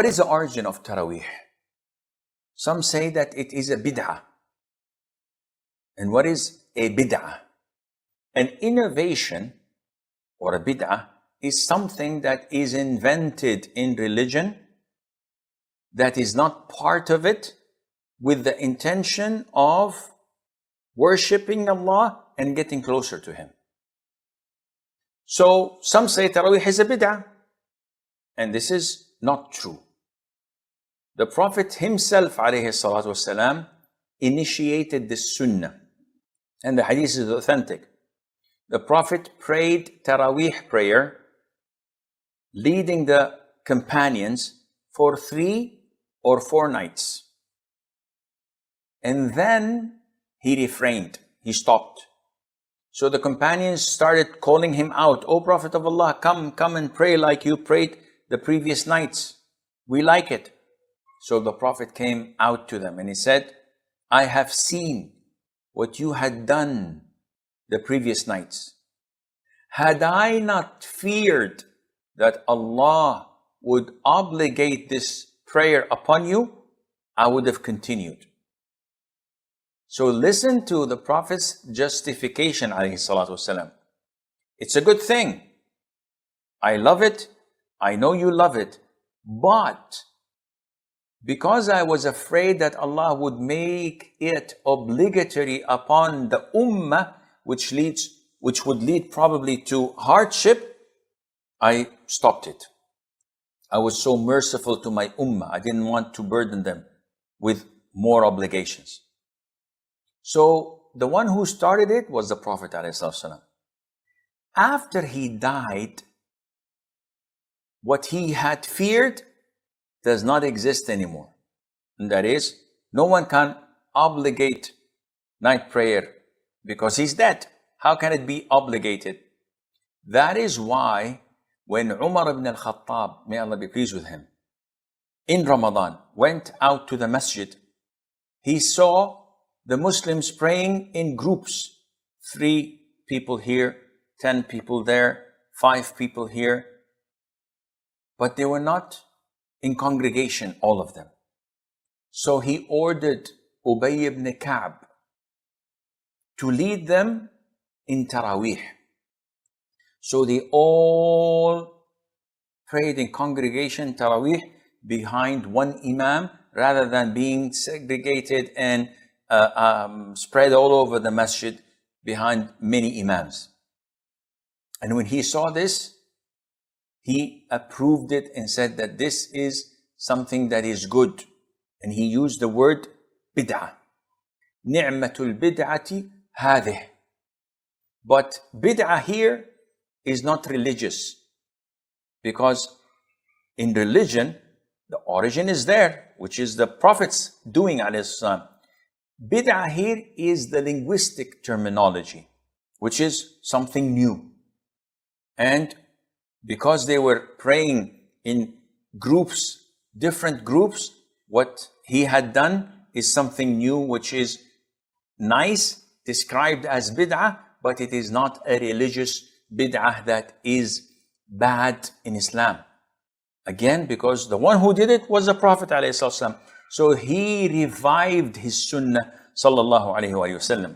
What is the origin of Taraweeh? Some say that it is a bid'ah. And what is a bid'ah? An innovation or a bid'ah is something that is invented in religion that is not part of it, with the intention of worshipping Allah and getting closer to Him. So some say Taraweeh is a bid'ah, and this is not true. The Prophet himself, alayhi salatu wasalam, initiated this sunnah, and the hadith is authentic. The Prophet prayed Taraweeh prayer, leading the companions for 3 or 4 nights. And then he refrained, he stopped. So the companions started calling him out, "O Prophet of Allah, come and pray like you prayed the previous nights. We like it." So the Prophet came out to them and he said, "I have seen what you had done the previous nights. Had I not feared that Allah would obligate this prayer upon you, I would have continued." So listen to the Prophet's justification, alayhi salatu wasalam. It's a good thing. I love it. I know you love it. But because I was afraid that Allah would make it obligatory upon the ummah, which would lead probably to hardship, I stopped it. I was so merciful to my ummah. I didn't want to burden them with more obligations. So the one who started it was the Prophet ﷺ. After he died, what he had feared does not exist anymore. And that is, no one can obligate night prayer because he's dead. How can it be obligated? That is why when Umar ibn al-Khattab, may Allah be pleased with him, in Ramadan went out to the masjid, he saw the Muslims praying in groups. 3 people here, 10 people there, 5 people here. But they were not in congregation, all of them. So he ordered Ubay ibn Ka'b to lead them in Taraweeh. So they all prayed in congregation Taraweeh behind one Imam, rather than being segregated and spread all over the masjid behind many Imams. And when he saw this, he approved it and said that this is something that is good. And he used the word bid'ah. Ni'matul bid'ati hadih. But bid'ah here is not religious. Because in religion, the origin is there, which is the Prophet's doing, alayhi salam. Bid'ah here is the linguistic terminology, which is something new. And because they were praying in groups, different groups, what he had done is something new, which is nice, described as bid'ah, but it is not a religious bid'ah that is bad in Islam. Again, because the one who did it was the Prophet ﷺ. So he revived his sunnah, sallallahu alayhi wa sallam.